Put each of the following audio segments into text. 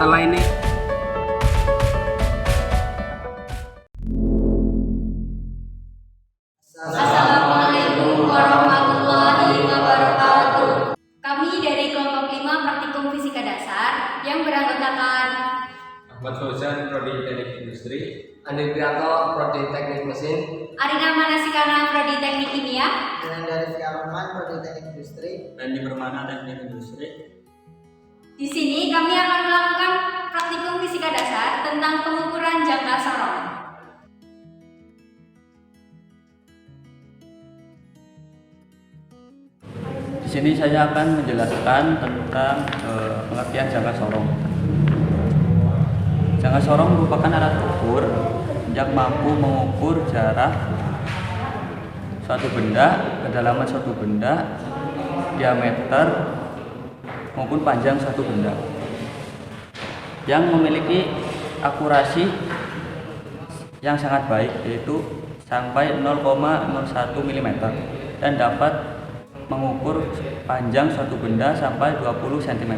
Setelah ini Assalamualaikum warahmatullahi wabarakatuh. Kami dari kelompok 5 Praktikum Fisika Dasar yang beranggotakan Ahmad Fauzan, Prodi Teknik Industri, Andi Prianto, Prodi Teknik Mesin, Arina Manasikana, Prodi Teknik Kimia, dan dari Fiaroman, Prodi Teknik Industri, dan di Permana Teknik Industri. Di sini kami akan melakukan praktikum fisika dasar tentang pengukuran jangka sorong. Di sini saya akan menjelaskan tentang pengertian jangka sorong. Jangka sorong merupakan alat ukur yang mampu mengukur jarak suatu benda, kedalaman suatu benda, diameter maupun panjang suatu benda, yang memiliki akurasi yang sangat baik, yaitu sampai 0,01 mm, dan dapat mengukur panjang suatu benda sampai 20 cm.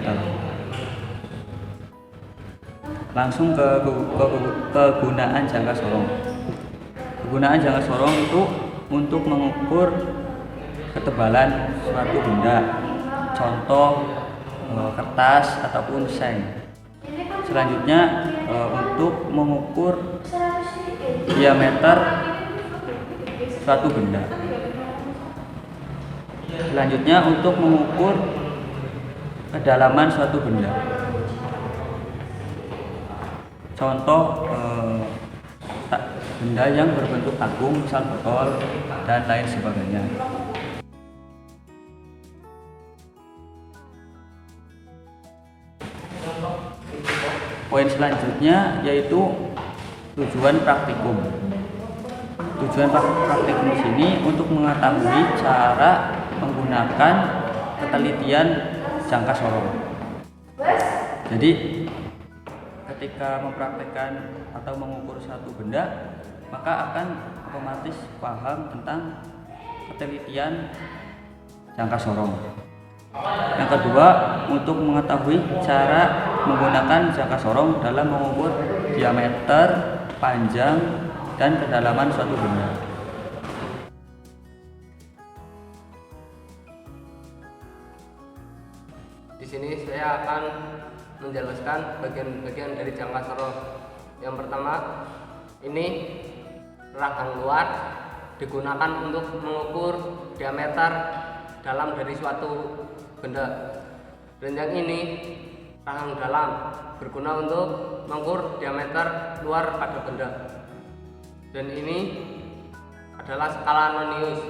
Langsung ke kegunaan jangka sorong. Kegunaan jangka sorong itu untuk mengukur ketebalan suatu benda, contoh kertas ataupun seng. Selanjutnya untuk mengukur diameter suatu benda. Selanjutnya untuk mengukur kedalaman suatu benda, contoh benda yang berbentuk agung, misal botol dan lain sebagainya. Poin selanjutnya yaitu tujuan praktikum. Tujuan praktikum di sini untuk mengetahui cara menggunakan ketelitian jangka sorong. Jadi ketika mempraktekkan atau mengukur satu benda, maka akan otomatis paham tentang ketelitian jangka sorong. Yang kedua, untuk mengetahui cara menggunakan jangka sorong dalam mengukur diameter, panjang, dan kedalaman suatu benda. Di sini saya akan menjelaskan bagian-bagian dari jangka sorong. Yang pertama, ini ragang luar digunakan untuk mengukur diameter dalam dari suatu benda. Dan yang ini ragang dalam berguna untuk mengukur diameter luar pada benda. Dan ini adalah skala nonius.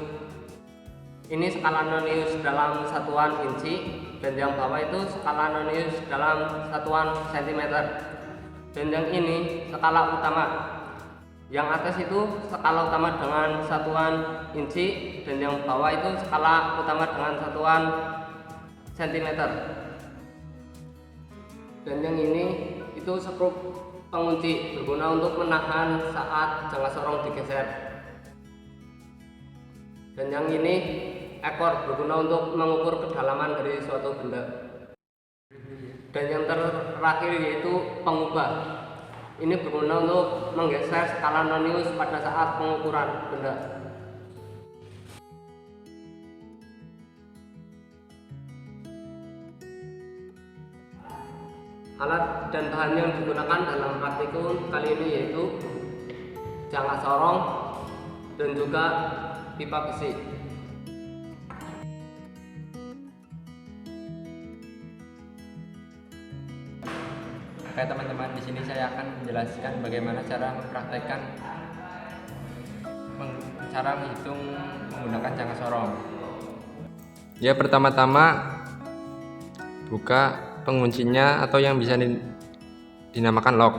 Ini skala nonius dalam satuan inci, dan yang bawah itu skala nonius dalam satuan sentimeter. Dan yang ini skala utama. Yang atas itu skala utama dengan satuan inci, dan yang bawah itu skala utama dengan satuan sentimeter. Dan yang ini itu skrup pengunci, berguna untuk menahan saat jangka sorong digeser. Dan yang ini ekor, berguna untuk mengukur kedalaman dari suatu benda. Dan yang terakhir yaitu pengubah. Ini berguna untuk menggeser skala nonius pada saat pengukuran benda. Alat dan bahan yang digunakan dalam praktikum kali ini yaitu jangka sorong dan juga pipa besi. Oke teman-teman, di sini saya akan menjelaskan bagaimana cara mempraktekkan cara menghitung menggunakan jangka sorong. Ya, pertama-tama buka penguncinya atau yang bisa dinamakan lock.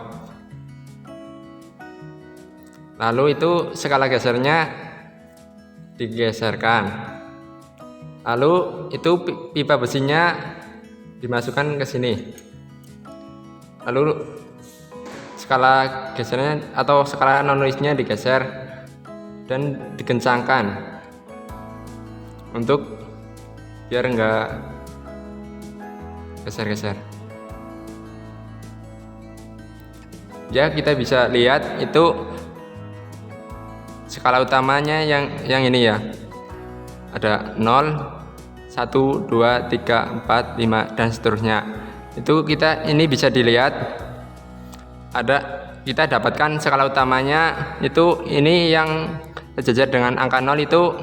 Lalu itu skala gesernya digeserkan. Lalu itu pipa besinya dimasukkan ke sini. Lalu skala gesernya atau skala noniusnya digeser dan dikencangkan untuk biar enggak geser-geser. Ya, kita bisa lihat itu skala utamanya yang ini ya. Ada 0, 1, 2, 3, 4, 5 dan seterusnya. Itu ini bisa dilihat kita dapatkan skala utamanya itu ini yang sejajar dengan angka 0 itu.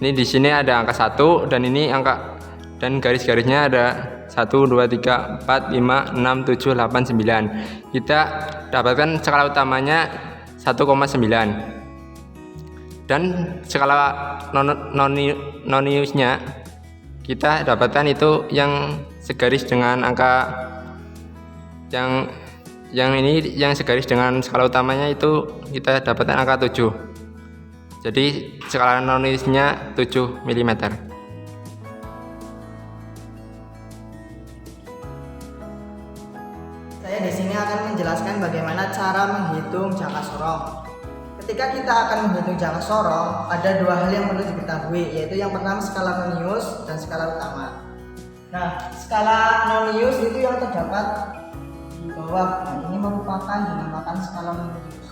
Ini di sini ada angka 1 dan garis-garisnya ada 1, 2, 3, 4, 5, 6, 7, 8, 9. Kita dapatkan skala utamanya 1,9. Dan skala noniusnya kita dapatkan itu yang segaris dengan angka yang ini yang segaris dengan skala utamanya itu kita dapatkan angka 7. Jadi skala noniusnya 7 mm. Saya di sini akan menjelaskan bagaimana cara menghitung jangka sorong. Ketika kita akan menghitung jangka sorong, ada dua hal yang perlu diketahui, yaitu yang pertama skala nonius dan skala utama. Nah, skala nonius itu yang terdapat di bawah. Nah, ini merupakan dinamakan skala nonius.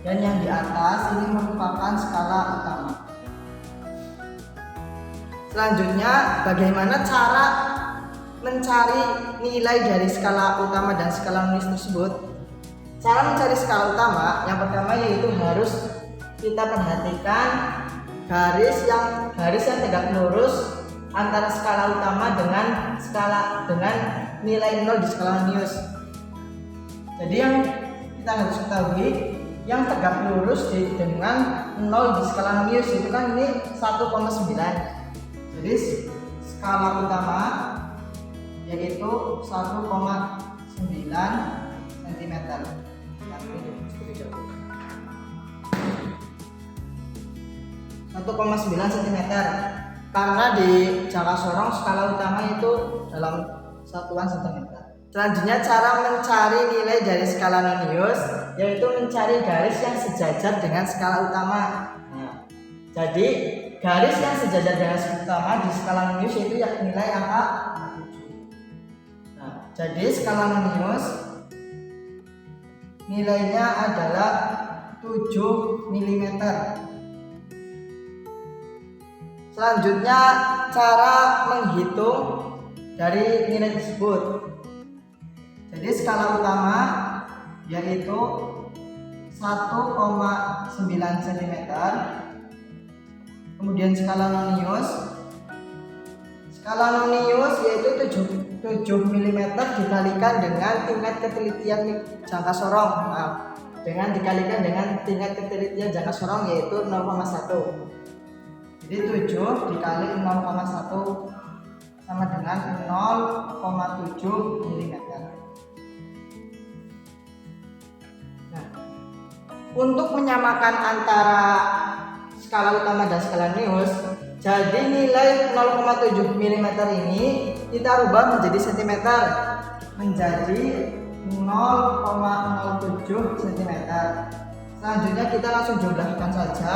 Dan yang di atas ini merupakan skala utama. Selanjutnya, bagaimana cara mencari nilai dari skala utama dan skala nonius tersebut? Cara mencari skala utama yang pertama yaitu harus kita perhatikan garis yang tegak lurus antara skala utama dengan nilai 0 di skala nonius. Jadi yang kita harus ketahui, yang tegak lurus dengan 0 di skala nonius itu kan ini 1,9. Jadi skala utama yaitu 1,9 cm. 1,9 cm. Karena di jangka sorong skala utama itu dalam satuan cm. Selanjutnya cara mencari nilai dari skala nonius yaitu mencari garis yang sejajar dengan skala utama. Nah, jadi garis yang sejajar dengan skala utama di skala nonius itu nilai angka 7. Nah, jadi skala nonius nilainya adalah 7 mm. Selanjutnya cara menghitung dari nilai tersebut. Jadi skala utama yaitu 1,9 cm. Kemudian skala nonius yaitu 7 mm dikalikan dengan tingkat ketelitian jangka sorong. Dikalikan dengan tingkat ketelitian jangka sorong yaitu 0,1. Jadi 7 dikali 0,1 sama dengan 0,7 mm. Nah, untuk menyamakan antara skala utama dan skala nonius, jadi nilai 0,7 mm ini kita rubah menjadi cm, menjadi 0,07 cm. Selanjutnya kita langsung jumlahkan saja.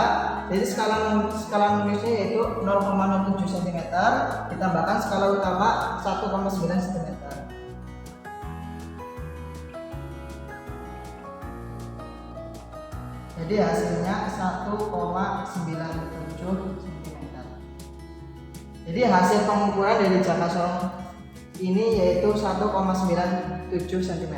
Jadi skala noniusnya yaitu 0,07 cm ditambahkan skala utama 1,9 cm. Jadi hasilnya 1,97 cm. Jadi hasil pengukuran dari jangka sorong ini yaitu 1,97 cm.